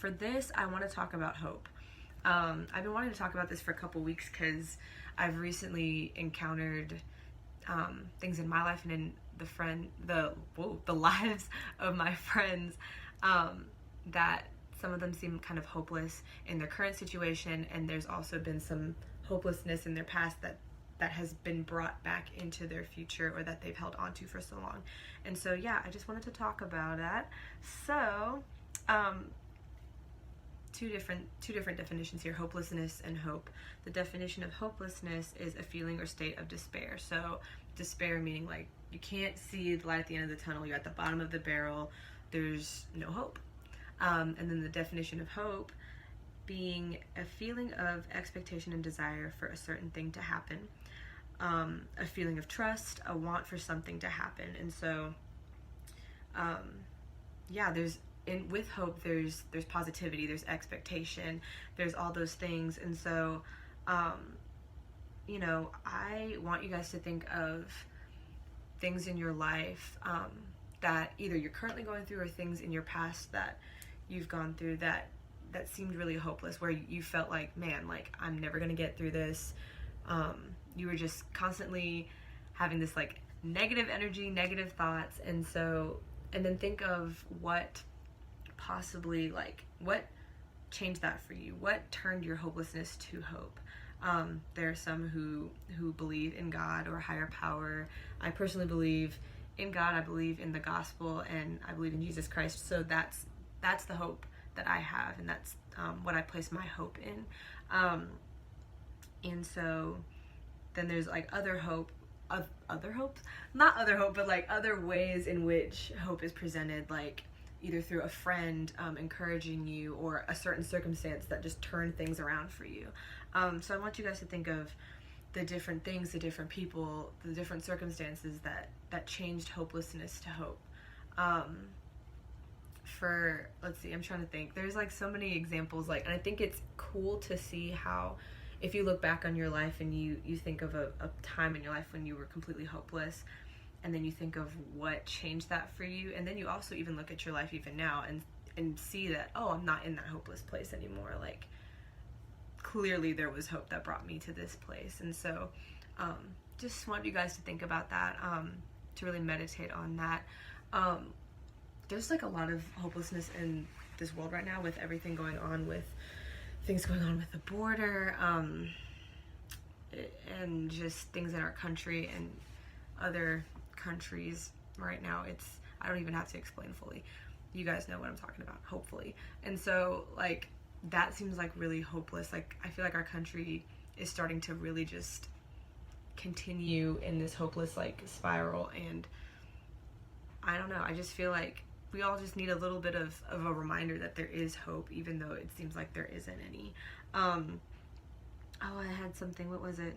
for this, I want to talk about hope. I've been wanting to talk about this for a couple weeks because I've recently encountered things in my life and in the lives of my friends that some of them seem kind of hopeless in their current situation, and there's also been some hopelessness in their past that has been brought back into their future, or that they've held onto for so long. And so I just wanted to talk about that. So two different definitions here: hopelessness and hope. The definition of hopelessness is a feeling or state of despair. So despair meaning like you can't see the light at the end of the tunnel, you're at the bottom of the barrel, there's no hope. And then the definition of hope being a feeling of expectation and desire for a certain thing to happen, a feeling of trust, a want for something to happen. And so with hope there's positivity, there's expectation, there's all those things. And so I want you guys to think of things in your life that either you're currently going through, or things in your past that you've gone through that seemed really hopeless, where you felt like, man, like I'm never gonna get through this. You were just constantly having this like negative energy, negative thoughts. And then think of what possibly, like, what changed that for you, what turned your hopelessness to hope. There are some who believe in God or higher power. I personally believe in God, I believe in the gospel, and I believe in Jesus Christ. So that's the hope that I have, and that's what I place my hope in. And so then there's like other ways in which hope is presented, like either through a friend encouraging you, or a certain circumstance that just turned things around for you. So I want you guys to think of the different things, the different people, the different circumstances that changed hopelessness to hope. Let's see, I'm trying to think. There's like so many examples, like, and I think it's cool to see how, if you look back on your life and you think of a time in your life when you were completely hopeless, and then you think of what changed that for you, and then you also even look at your life even now and see that, oh, I'm not in that hopeless place anymore. Like, clearly there was hope that brought me to this place. And so just want you guys to think about that, to really meditate on that. There's like a lot of hopelessness in this world right now, with everything going on, with things going on with the border, and just things in our country and other countries right now. I don't even have to explain fully. You guys know what I'm talking about, hopefully. And so like that seems like really hopeless. Like I feel like our country is starting to really just continue in this hopeless like spiral, and I don't know, I just feel like we all just need a little bit of a reminder that there is hope, even though it seems like there isn't any. I had something, what was it?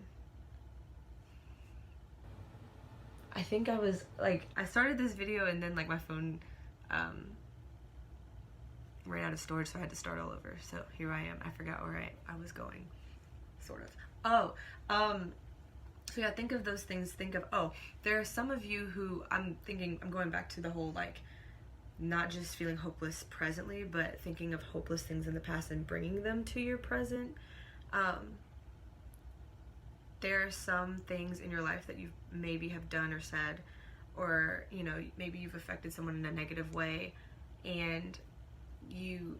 I think I was like, I started this video and then like my phone ran out of storage, so I had to start all over. So here I am. I forgot where I was going, sort of. So yeah, think of those things. There are some of you who I'm going back to the whole like, not just feeling hopeless presently, but thinking of hopeless things in the past and bringing them to your present. There are some things in your life that you maybe have done or said, or maybe you've affected someone in a negative way, and you've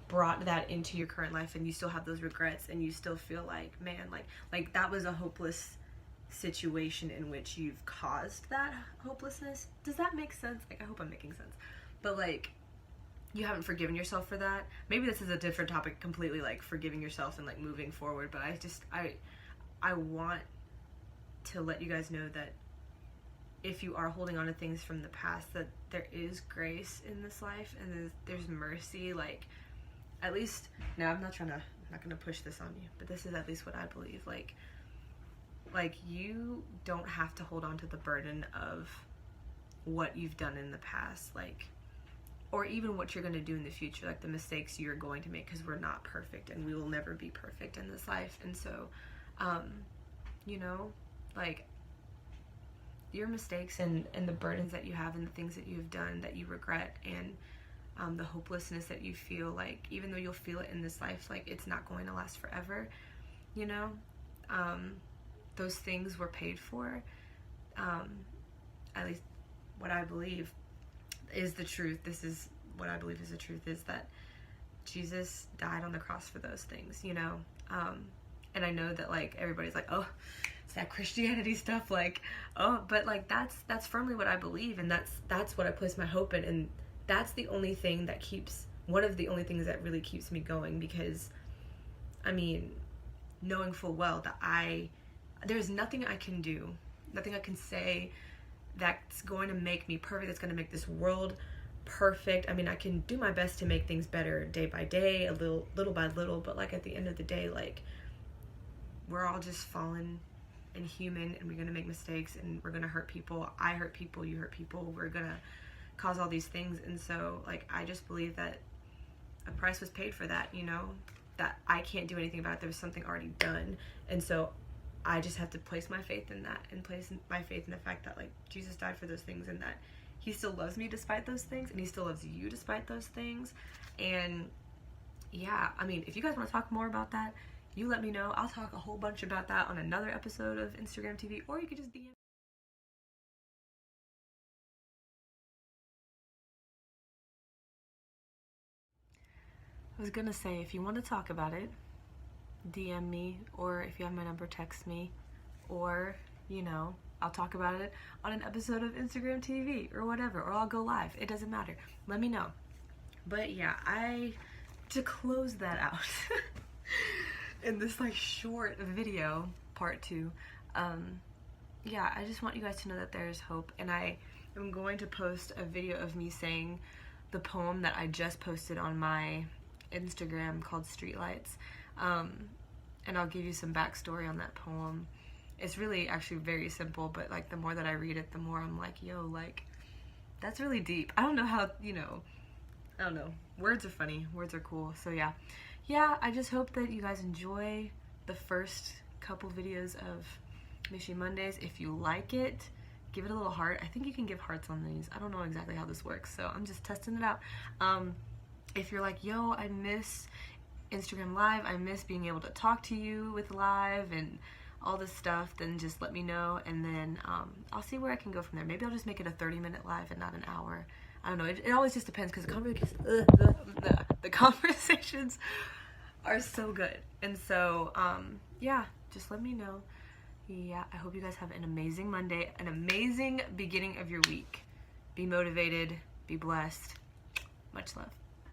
brought that into your current life, and you still have those regrets, and you still feel like, man, like that was a hopeless situation in which you've caused that hopelessness. Does that make sense? Like, I hope I'm making sense. But like, you haven't forgiven yourself for that. Maybe this is a different topic completely, like forgiving yourself and like moving forward, but I want to let you guys know that if you are holding on to things from the past, that there is grace in this life, and there's mercy. Like, at least now, I'm not gonna push this on you, but this is at least what I believe. Like you don't have to hold on to the burden of what you've done in the past, like, or even what you're going to do in the future, like the mistakes you're going to make, because we're not perfect and we will never be perfect in this life. And so like your mistakes and the burdens that you have and the things that you've done that you regret, and the hopelessness that you feel, like, even though you'll feel it in this life, like, it's not going to last forever, you know? Those things were paid for. At least what I believe is the truth. This is what I believe is the truth, is that Jesus died on the cross for those things, you know? And I know that, like, everybody's like, oh, it's that Christianity stuff, like, oh, but, like, that's firmly what I believe, and that's what I place my hope in, and that's the only thing that one of the only things that really keeps me going, because, I mean, knowing full well that there's nothing I can do, nothing I can say that's going to make me perfect, that's going to make this world perfect. I mean, I can do my best to make things better day by day, a little by little, but, like, at the end of the day, like, we're all just fallen and human, and we're going to make mistakes, and we're going to hurt people. I hurt people, you hurt people, we're going to cause all these things. And so, like, I just believe that a price was paid for that, you know, that I can't do anything about it. There was something already done. And so I just have to place my faith in that, and place my faith in the fact that, like, Jesus died for those things, and that he still loves me despite those things, and he still loves you despite those things. And yeah, I mean, if you guys want to talk more about that, you let me know. I'll talk a whole bunch about that on another episode of Instagram TV, or you could just DM. I was gonna say, if you want to talk about it, DM me, or if you have my number, text me, or, you know, I'll talk about it on an episode of Instagram TV or whatever, or I'll go live. It doesn't matter. Let me know. But yeah, to close that out in this, like, short video, part 2, yeah, I just want you guys to know that there's hope, and I am going to post a video of me saying the poem that I just posted on my Instagram called Streetlights, and I'll give you some backstory on that poem. It's really actually very simple, but, like, the more that I read it, the more I'm like, yo, like, that's really deep. I don't know how, you know, I don't know. Words are funny. Words are cool. So yeah, I just hope that you guys enjoy the first couple videos of Mishy Mondays. If you like it, give it a little heart. I think you can give hearts on these. I don't know exactly how this works, so I'm just testing it out. If you're like, yo, I miss Instagram Live, I miss being able to talk to you with live and all this stuff, then just let me know, and then I'll see where I can go from there. Maybe I'll just make it a 30-minute live and not an hour. I don't know. It always just depends, because the conversations are so good. And so, yeah, just let me know. Yeah, I hope you guys have an amazing Monday, an amazing beginning of your week. Be motivated, be blessed. Much love.